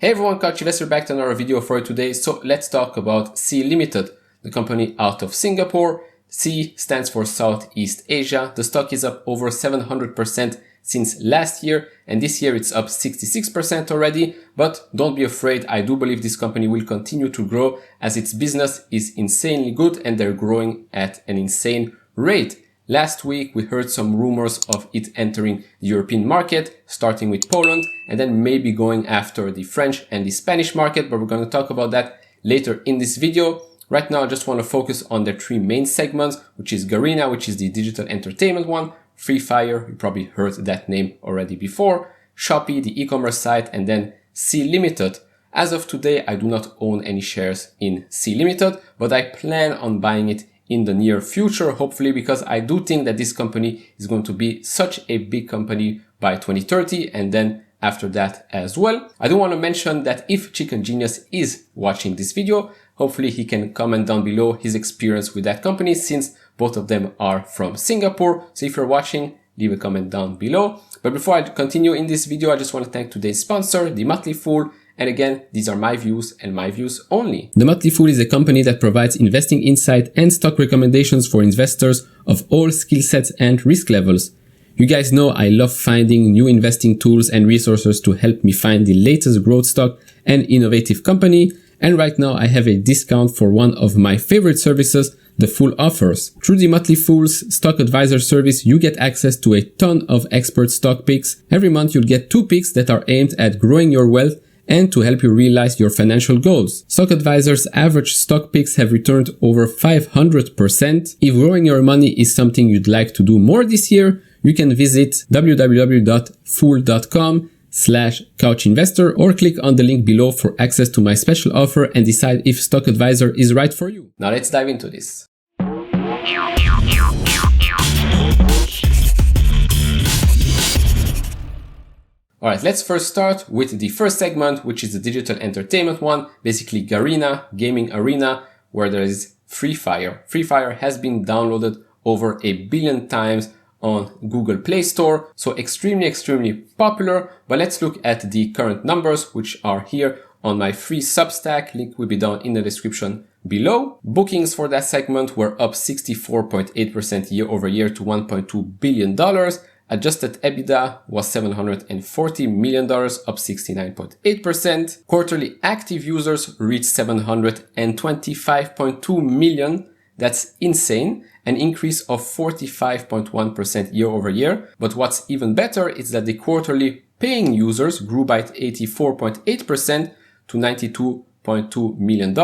Hey everyone, Couch Investor back to another video for today. So let's talk about C Limited, the company out of Singapore. C stands for Southeast Asia. The stock is up over 700% since last year, and this year it's up 66% already. But don't be afraid, I do believe this company will continue to grow as its business is insanely good and they're growing at an insane rate. Last week, we heard some rumors of it entering the European market, starting with Poland, and then maybe going after the French and the Spanish market, but we're going to talk about that later in this video. Right now, I just want to focus on their three main segments, which is Garena, which is the digital entertainment one, Free Fire, you probably heard that name already before, Shopee, the e-commerce site, and then C Limited. As of today, I do not own any shares in C Limited, but I plan on buying it in the near future, hopefully, because I do think that this company is going to be such a big company by 2030 and then after that as well. I do want to mention that if Chicken Genius is watching this video, hopefully he can comment down below his experience with that company since both of them are from Singapore. So if you're watching, leave a comment down below. But before I continue in this video, I just want to thank today's sponsor, The Motley Fool. And again, these are my views and my views only. The Motley Fool is a company that provides investing insight and stock recommendations for investors of all skill sets and risk levels. You guys know I love finding new investing tools and resources to help me find the latest growth stock and innovative company. And right now I have a discount for one of my favorite services, the Fool offers. Through the Motley Fool's stock advisor service, you get access to a ton of expert stock picks. Every month you'll get 2 picks that are aimed at growing your wealth and to help you realize your financial goals. Stock Advisor's average stock picks have returned over 500%. If growing your money is something you'd like to do more this year, you can visit www.fool.com/couchinvestor or click on the link below for access to my special offer and decide if Stock Advisor is right for you. Now let's dive into this. Alright, let's first start with the first segment, which is the digital entertainment one, basically Garena, gaming arena, where there is Free Fire. Free Fire has been downloaded over 1 billion times on Google Play Store, so extremely popular. But let's look at the current numbers, which are here on my free Substack. Link will be down in the description below. Bookings for that segment were up 64.8% year over year to $1.2 billion. Adjusted EBITDA was $740 million, up 69.8%. Quarterly active users reached 725.2 million. That's insane. An increase of 45.1% year over year. But what's even better is that the quarterly paying users grew by 84.8% to $92.2 million,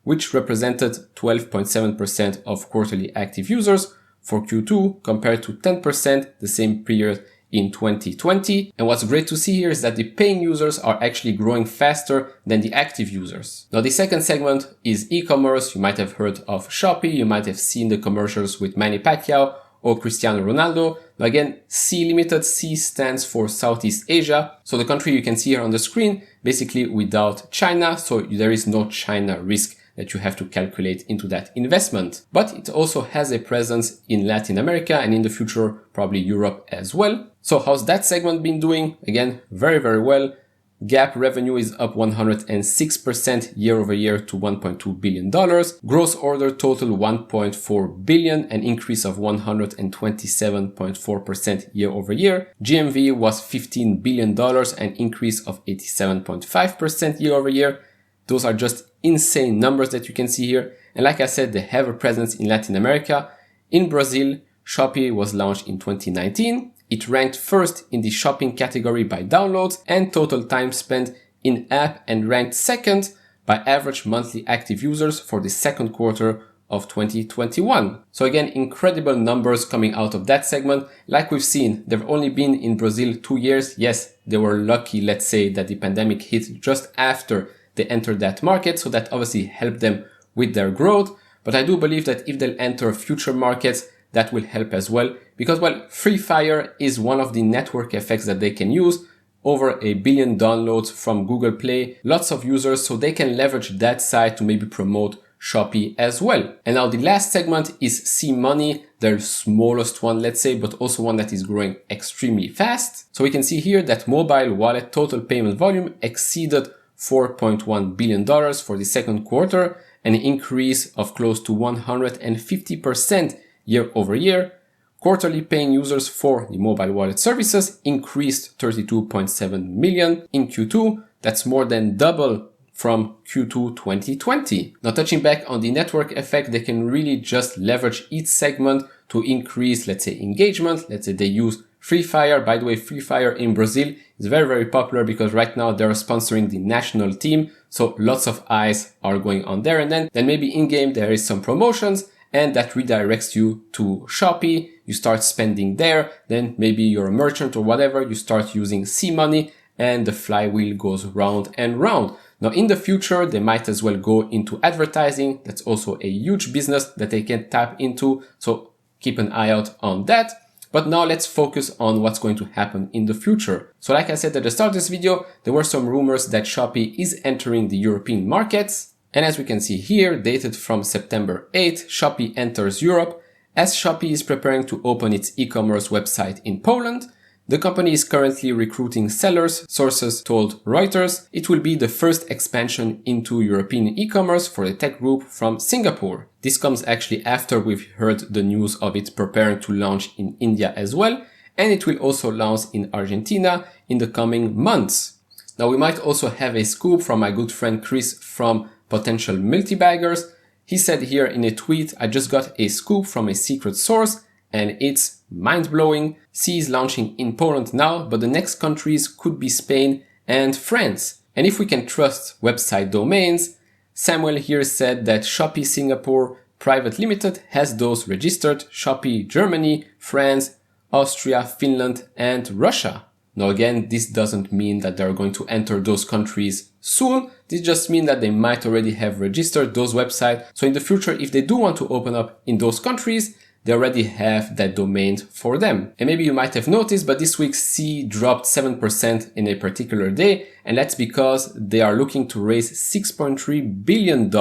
which represented 12.7% of quarterly active users for Q2 compared to 10% the same period in 2020. And what's great to see here is that the paying users are actually growing faster than the active users. Now the second segment is e-commerce. You might have heard of Shopee. You might have seen the commercials with Manny Pacquiao or Cristiano Ronaldo. Now again, C Limited, C stands for Southeast Asia. So the country you can see here on the screen, basically without China. So there is no China risk that you have to calculate into that investment. But it also has a presence in Latin America and in the future, probably Europe as well. So how's that segment been doing? Again, very well. GAAP revenue is up 106% year over year to $1.2 billion. Gross order total 1.4 billion, an increase of 127.4% year over year. GMV was $15 billion, an increase of 87.5% year over year. Those are just insane numbers that you can see here. And like I said, they have a presence in Latin America. In Brazil, Shopee was launched in 2019. It ranked first in the shopping category by downloads and total time spent in app, and ranked second by average monthly active users for the second quarter of 2021. So again, incredible numbers coming out of that segment. Like we've seen, they've only been in Brazil 2 years. Yes, they were lucky, let's say, that the pandemic hit just after they entered that market, so that obviously helped them with their growth. But I do believe that if they'll enter future markets, that will help as well, because, well, Free Fire is one of the network effects that they can use. Over 1 billion downloads from Google Play, lots of users, so they can leverage that site to maybe promote Shopee as well. And now the last segment is C Money, their smallest one, let's say, but also one that is growing extremely fast. So we can see here that mobile wallet total payment volume exceeded $4.1 billion for the second quarter, an increase of close to 150% year over year. Quarterly paying users for the mobile wallet services increased 32.7 million in Q2. That's more than double from Q2 2020. Now touching back on the network effect, they can really just leverage each segment to increase, let's say, engagement. Let's say they use Free Fire. By the way, Free Fire in Brazil is very, very popular because right now they're sponsoring the national team. So lots of eyes are going on there. And then maybe in-game there is some promotions and that redirects you to Shopee. You start spending there. Then maybe you're a merchant or whatever. You start using C-money and the flywheel goes round and round. Now in the future, they might as well go into advertising. That's also a huge business that they can tap into. So keep an eye out on that. But now let's focus on what's going to happen in the future. So like I said at the start of this video, there were some rumors that Shopee is entering the European markets. And as we can see here, dated from September 8th, Shopee enters Europe. As Shopee is preparing to open its e-commerce website in Poland, the company is currently recruiting sellers, sources told Reuters. It will be the first expansion into European e-commerce for the tech group from Singapore. This comes actually after we've heard the news of it preparing to launch in India as well, and it will also launch in Argentina in the coming months. Now we might also have a scoop from my good friend Chris from Potential Multibaggers. He said here in a tweet, I just got a scoop from a secret source and it's mind-blowing. C is launching in Poland now, but the next countries could be Spain and France. And if we can trust website domains, Samuel here said that Shopee Singapore Private Limited has those registered: Shopee Germany, France, Austria, Finland, and Russia. Now again, this doesn't mean that they're going to enter those countries soon. This just means that they might already have registered those websites. So in the future, if they do want to open up in those countries, they already have that domain for them. And maybe you might have noticed, but this week C dropped 7% in a particular day. And that's because they are looking to raise $6.3 billion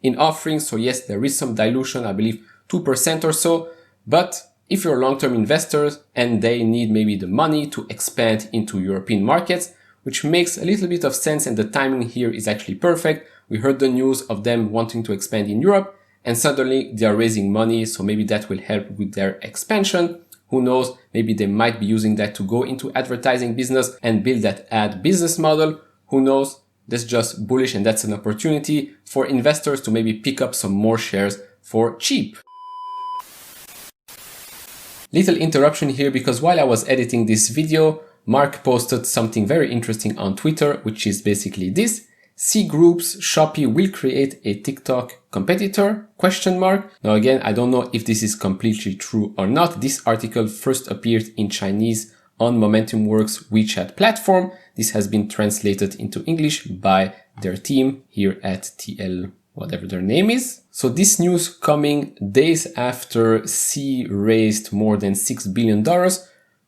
in offerings. So yes, there is some dilution, I believe 2% or so. But if you're long-term investors and they need maybe the money to expand into European markets, which makes a little bit of sense and the timing here is actually perfect. We heard the news of them wanting to expand in Europe and suddenly they are raising money. So maybe that will help with their expansion. Who knows? Maybe they might be using that to go into advertising business and build that ad business model. Who knows? That's just bullish and that's an opportunity for investors to maybe pick up some more shares for cheap. Little interruption here because while I was editing this video, Mark posted something very interesting on Twitter, which is basically this. C Group's Shopee will create a TikTok competitor? ? Now again, I don't know if this is completely true or not. This article first appeared in Chinese on MomentumWorks WeChat platform. This has been translated into English by their team here at TL, whatever their name is. So this news coming days after C raised more than $6 billion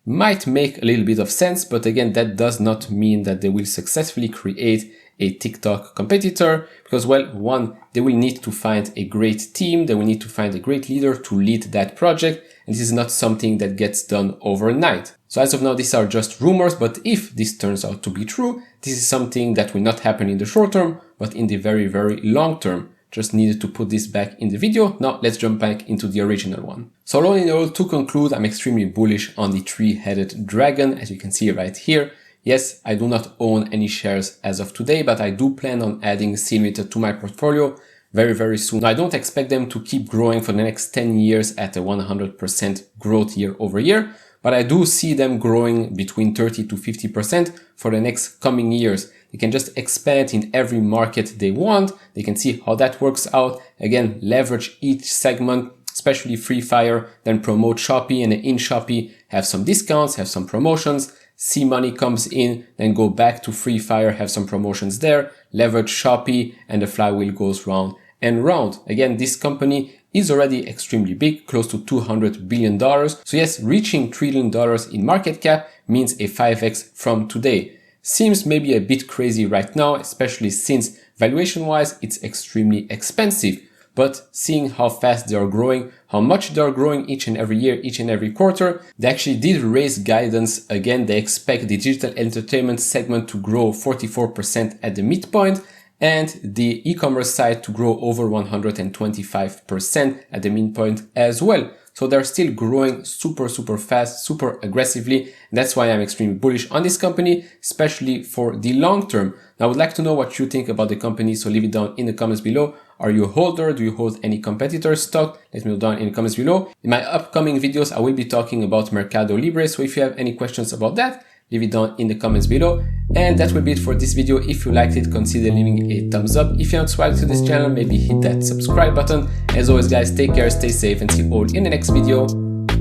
might make a little bit of sense, but again, that does not mean that they will successfully create a TikTok competitor because, well, one, they will need to find a great team. They will need to find a great leader to lead that project. And this is not something that gets done overnight. So as of now, these are just rumors, but if this turns out to be true, this is something that will not happen in the short term, but in the very, very long term. Just needed to put this back in the video. Now let's jump back into the original one. So all in all, to conclude, I'm extremely bullish on the three-headed dragon, as you can see right here. Yes, I do not own any shares as of today, but I do plan on adding C Limited to my portfolio very, very soon. Now, I don't expect them to keep growing for the next 10 years at a 100% growth year over year, but I do see them growing between 30 to 50% for the next coming years. They can just expand in every market they want. They can see how that works out. Again, leverage each segment, especially Free Fire, then promote Shopee, and in Shopee have some discounts, have some promotions. See money comes in, then go back to Free Fire, have some promotions there, leverage Shopee, and the flywheel goes round and round. Again, this company is already extremely big, close to $200 billion. So yes, reaching $1 trillion in market cap means a 5x from today. Seems maybe a bit crazy right now, especially since valuation-wise, it's extremely expensive. but seeing how fast they are growing, how much they are growing each and every year, each and every quarter, they actually did raise guidance again. They expect the digital entertainment segment to grow 44% at the midpoint, and the e-commerce side to grow over 125% at the midpoint as well. So they're still growing super fast, super aggressively. That's why I'm extremely bullish on this company, especially for the long term. Now, I would like to know what you think about the company, so leave it down in the comments below. Are you a holder? Do you hold any competitor stock? Let me know down in the comments below. In my upcoming videos, I will be talking about Mercado Libre, so if you have any questions about that, leave it down in the comments below. And that will be it for this video. If you liked it, consider leaving a thumbs up. If you're not subscribed to this channel, maybe hit that subscribe button. As always guys, take care, stay safe, and see you all in the next video.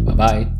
Bye bye.